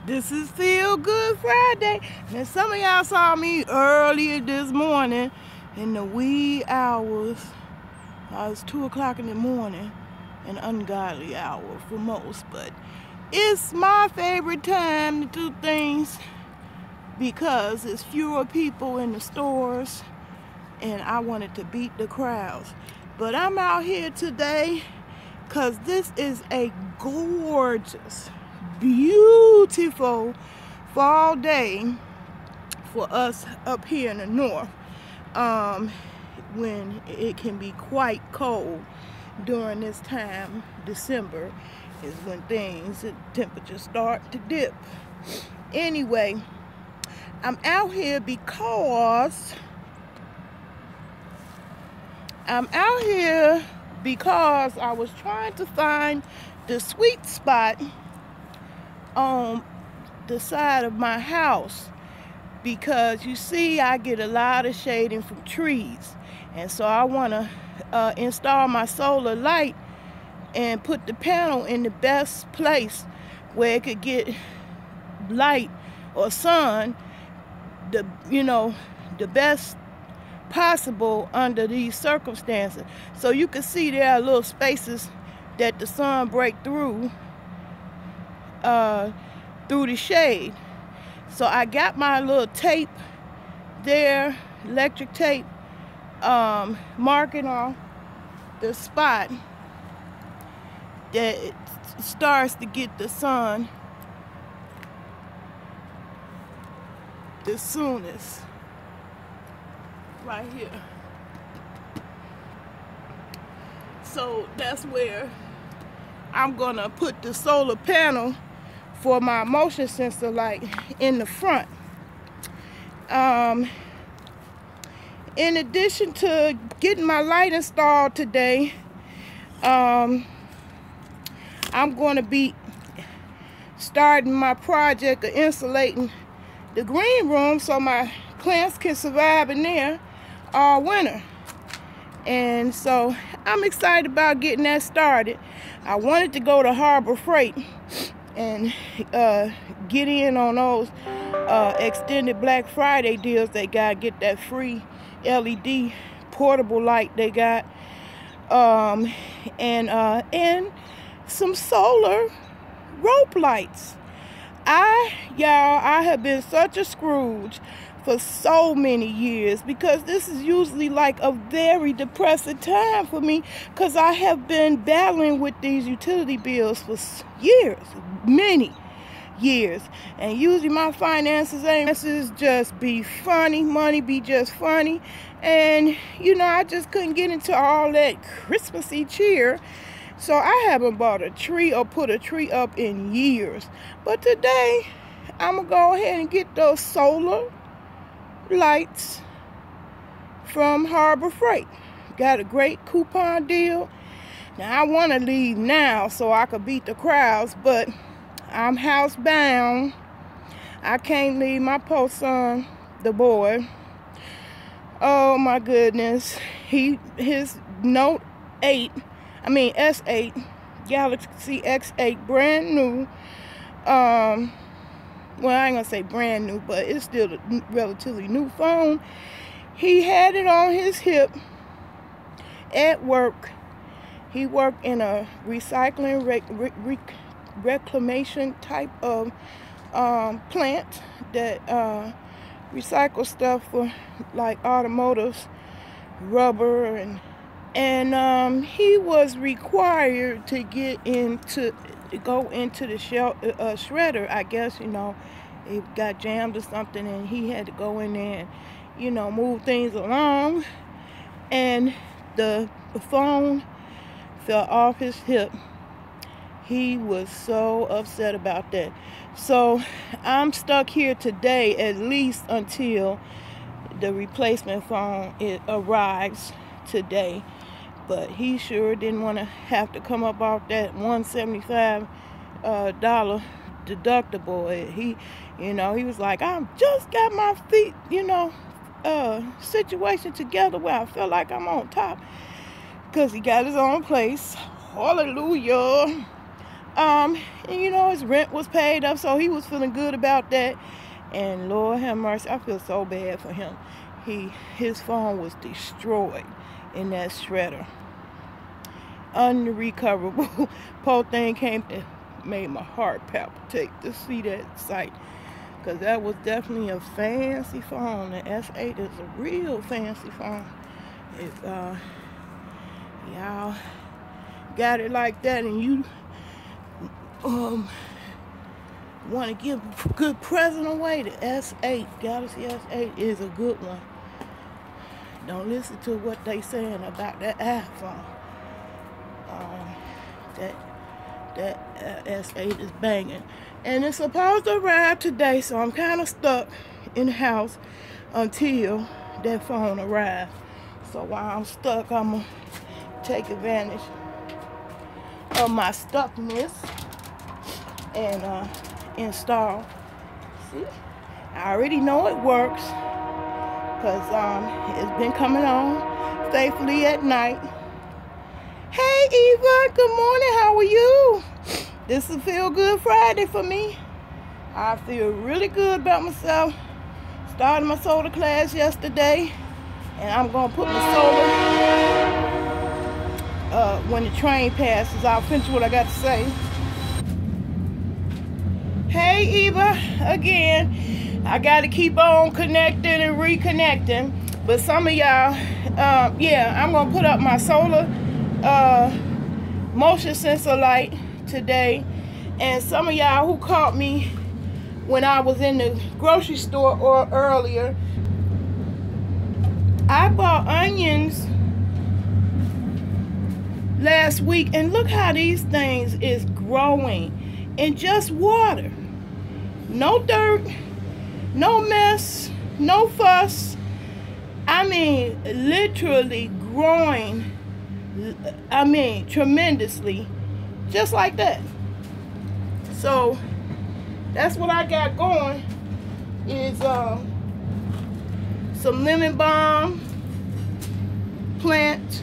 This is Feel Good Friday. Now some of y'all saw me earlier this morning in the wee hours. It's 2 o'clock in the morning, an ungodly hour for most, but it's my favorite time to do things because it's fewer people in the stores and I wanted to beat the crowds. But I'm out here today because this is a gorgeous, beautiful fall day for us up here in the north, when it can be quite cold during this time. December is when the temperatures start to dip. Anyway, I'm out here because I was trying to find the sweet spot on the side of my house, because you see I get a lot of shading from trees, and so I want to install my solar light and put the panel in the best place where it could get light or sun, the best possible under these circumstances. So you can see there are little spaces that the sun break through the shade. So I got my little tape there, electric tape, marking off the spot that it starts to get the sun the soonest. Right here. So that's where I'm gonna put the solar panel for my motion sensor light in the front. In addition to getting my light installed today, I'm going to be starting my project of insulating the green room so my plants can survive in there all winter. And so I'm excited about getting that started. I wanted to go to Harbor Freight and get in on those extended Black Friday deals they got, get that free LED portable light they got, and some solar rope lights. I have been such a Scrooge for so many years, because this is usually like a very depressing time for me, because I have been battling with these utility bills for years, many years, and usually my finances just be funny, money be just funny, and I just couldn't get into all that Christmassy cheer. So I haven't bought a tree or put a tree up in years. But today I'm gonna go ahead and get those solar lights from Harbor Freight. Got a great coupon deal. Now I want to leave now so I could beat the crowds, but I'm housebound. I can't leave my poor son, the boy. Oh my goodness. His S8 Galaxy S8, brand new. Well, I ain't gonna say brand new, but it's still a relatively new phone. He had it on his hip at work. He worked in a recycling reclamation type of plant that recycles stuff for like automotives, rubber, and he was required to go into the shredder. I guess it got jammed or something, and he had to go in there and move things along, and the phone fell off his hip. He was so upset about that. So I'm stuck here today, at least until the replacement phone arrives today. But he sure didn't want to have to come up off that $175 deductible. He was like, I just got my feet, situation together where I feel like I'm on top, because he got his own place. Hallelujah. And you know, his rent was paid up, so he was feeling good about that. And Lord have mercy, I feel so bad for him. His phone was destroyed in that shredder. Unrecoverable. Poor thing came to made my heart palpitate to see that sight. Because that was definitely a fancy phone. The S8 is a real fancy phone. If y'all got it like that and you want to give a good present away, the S8, Galaxy S8 is a good one. Don't listen to what they saying about that iPhone. That S8 is banging. And it's supposed to arrive today, so I'm kind of stuck in the house until that phone arrives. So while I'm stuck, I'm going to take advantage of my stuckness and install. See, I already know it works because it's been coming on faithfully at night. Hey Eva, good morning, how are you? This is Feel Good Friday for me. I feel really good about myself. Started my solar class yesterday, and I'm gonna put my solar when the train passes. I'll finish what I got to say. Hey Eva, again, I gotta keep on connecting and reconnecting, but some of y'all, yeah, I'm gonna put up my solar motion sensor light today. And some of y'all who caught me when I was in the grocery store or earlier, I bought onions last week, and look how these things is growing in just water. No dirt, no mess, no fuss. I mean, literally growing, I mean, tremendously, just like that. So that's what I got going is some lemon balm plant.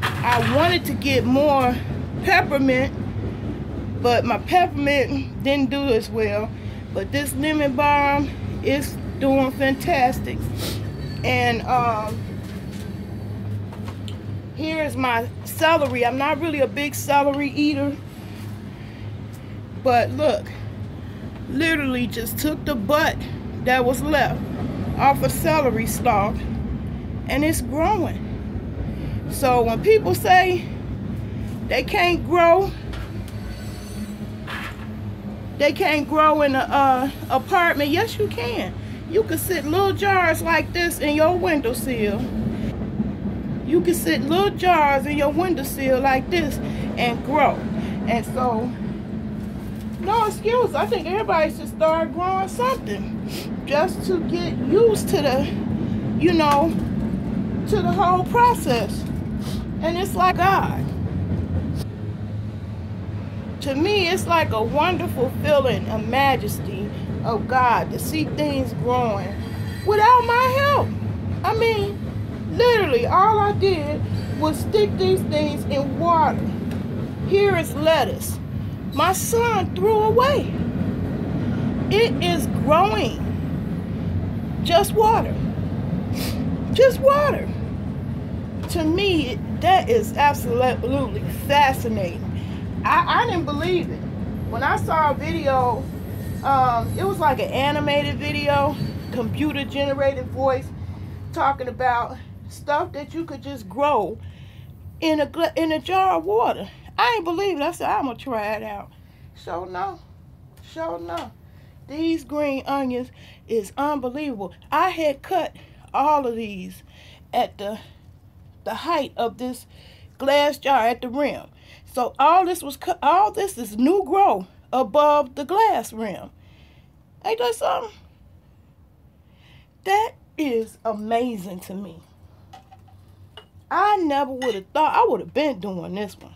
I wanted to get more peppermint, but my peppermint didn't do as well. But this lemon balm is doing fantastic. And here is my celery. I'm not really a big celery eater, but look, literally just took the butt that was left off a celery stalk, and it's growing. So when people say they can't grow in an apartment, yes you can. You can sit little jars like this in your windowsill. You can sit little jars in your windowsill like this and grow. And so, no excuse. I think everybody should start growing something just to get used to the, you know, to the whole process. And it's like God. To me, it's like a wonderful feeling, a majesty of God to see things growing without my help. I mean, literally, all I did was stick these things in water. Here is lettuce. My son threw away. It is growing. Just water. Just water. To me, that is absolutely fascinating. I didn't believe it. When I saw a video, it was like an animated video, computer generated voice, talking about stuff that you could just grow in a jar of water. I ain't believe it. I said, I'm gonna try it out. Sure enough. These green onions is unbelievable. I had cut all of these at the height of this glass jar at the rim. So all this was cut. All this is new growth above the glass rim. Ain't that something? That is amazing to me. I never would have thought I would have been doing this one.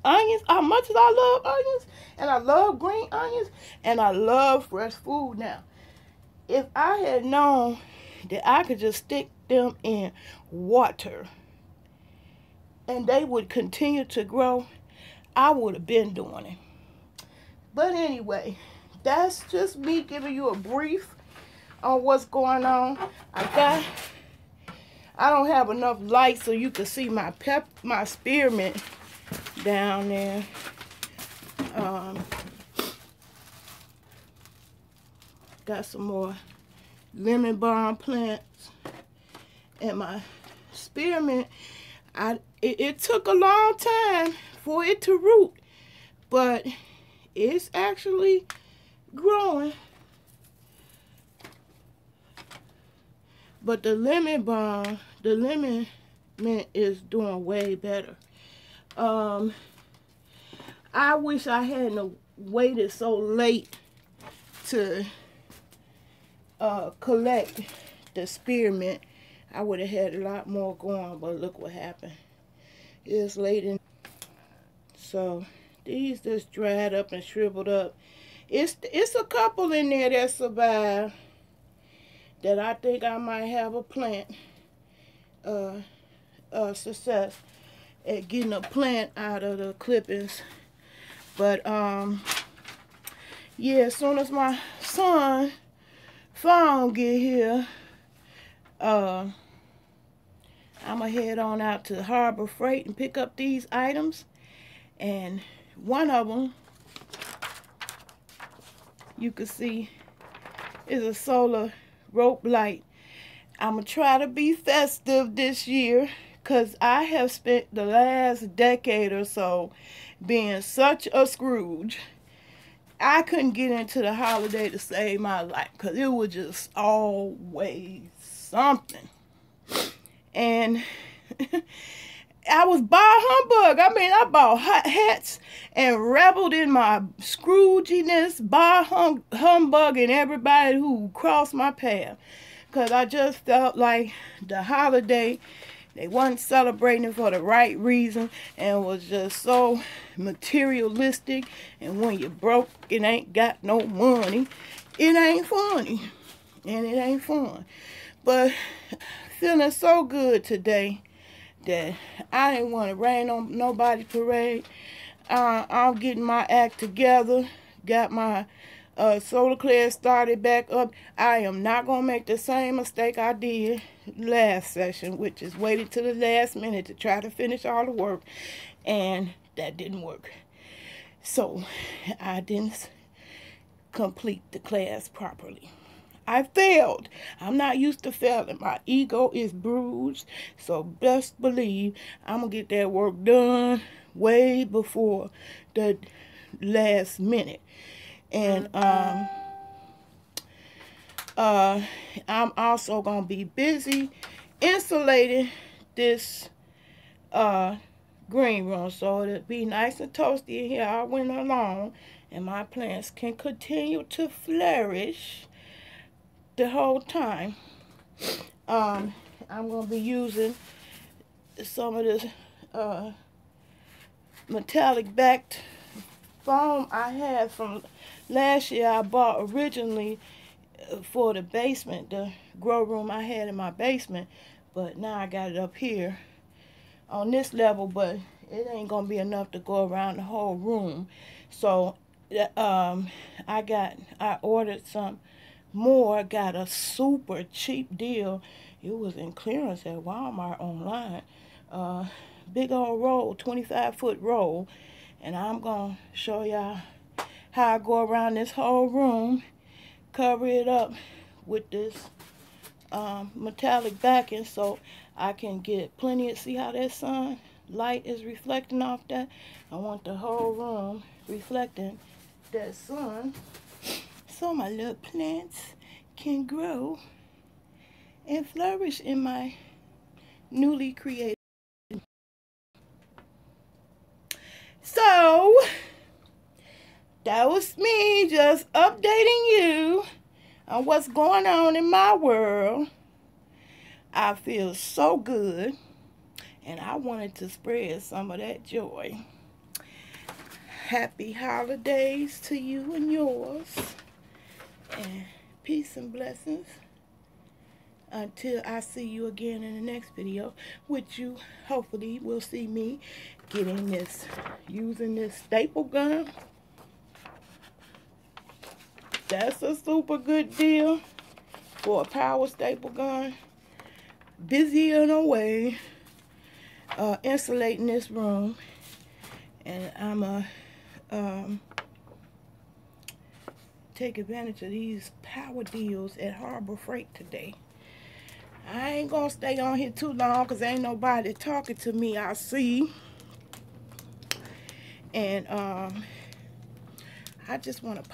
Onions, how much as I love onions, and I love green onions, and I love fresh food now. If I had known that I could just stick them in water and they would continue to grow, I would have been doing it. But anyway, that's just me giving you a brief on what's going on. I don't have enough light so you can see my spearmint down there. Got some more lemon balm plants and my spearmint. It took a long time for it to root, but it's actually growing. But the lemon balm, the lemon mint is doing way better. I wish I hadn't waited so late to collect the spearmint. I would have had a lot more going, but look what happened. It's late, so these just dried up and shriveled up. It's a couple in there that survived that I think I might have a plant success at getting a plant out of the clippings. But yeah, as soon as my son phone get here, I'm gonna head on out to Harbor Freight and pick up these items. And one of them, you can see, is a solar rope light. I'm gonna try to be festive this year, because I have spent the last decade or so being such a Scrooge. I couldn't get into the holiday to save my life, because it was just always something. And I was bar humbug. I mean, I bought hot hats and reveled in my Scrooginess, bar humbugging everybody who crossed my path. Because I just felt like the holiday, they wasn't celebrating it for the right reason, and was just so materialistic. And when you're broke and ain't got no money, it ain't funny. And it ain't fun. But feeling so good today that I didn't want to rain on nobody's parade. I'm getting my act together. Got my solar class started back up. I am not going to make the same mistake I did last session, which is waited to the last minute to try to finish all the work. And that didn't work. So I didn't complete the class properly. I failed. I'm not used to failing. My ego is bruised. So best believe I'm going to get that work done way before the last minute. And I'm also going to be busy insulating this green room, so it'll be nice and toasty in here all winter long, and my plants can continue to flourish the whole time. I'm going to be using some of this metallic backed foam I had from last year. I bought originally for the basement, the grow room I had in my basement, but now I got it up here on this level, but it ain't gonna be enough to go around the whole room. So I ordered some more, got a super cheap deal. It was in clearance at Walmart online. Big old roll, 25-foot roll, and I'm gonna show y'all how I go around this whole room, cover it up with this metallic backing so I can get plenty of, see how that sun light is reflecting off that? I want the whole room reflecting that sun so my little plants can grow and flourish in my newly created. So that was me just updating you on what's going on in my world. I feel so good, and I wanted to spread some of that joy. Happy holidays to you and yours, and peace and blessings until I see you again in the next video, which you hopefully will see me getting this, using this staple gun. That's a super good deal for a power staple gun. Busying away, insulating this room, and I'm take advantage of these power deals at Harbor Freight today. I ain't gonna stay on here too long because ain't nobody talking to me, I see. And I just wanted to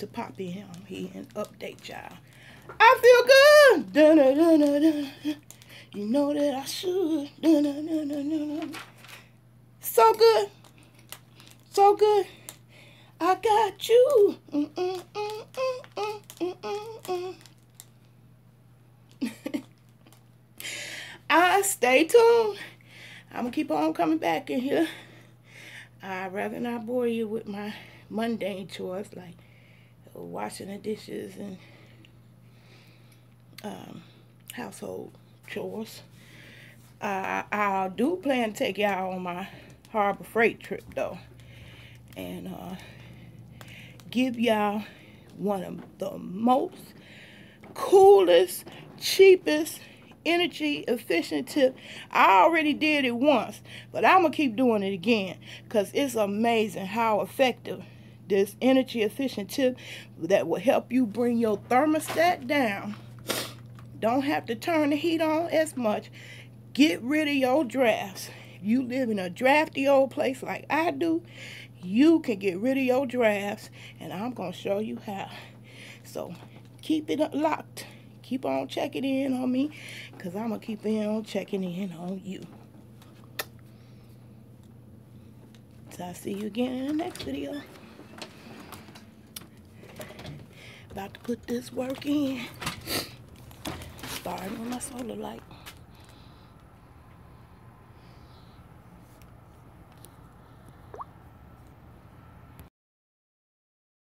pop in here and update y'all. I feel good. Dun, dun, dun, dun, dun. You know that I should. Dun, dun, dun, dun, dun, dun. So good. So good. I got you. I stay tuned. I'm gonna keep on coming back in here. I'd rather not bore you with my mundane chores like washing the dishes and household chores. I do plan to take y'all on my Harbor Freight trip though, and give y'all one of the most coolest, cheapest, energy efficient tip. I already did it once, but I'm gonna keep doing it again because it's amazing how effective this energy efficient tip that will help you bring your thermostat down. Don't have to turn the heat on as much. Get rid of your drafts. If you live in a drafty old place like I do, you can get rid of your drafts, and I'm gonna show you how. So keep it locked. Keep on checking in on me, because I'm going to keep on checking in on you. So I'll see you again in the next video. About to put this work in. Starting with my solar light.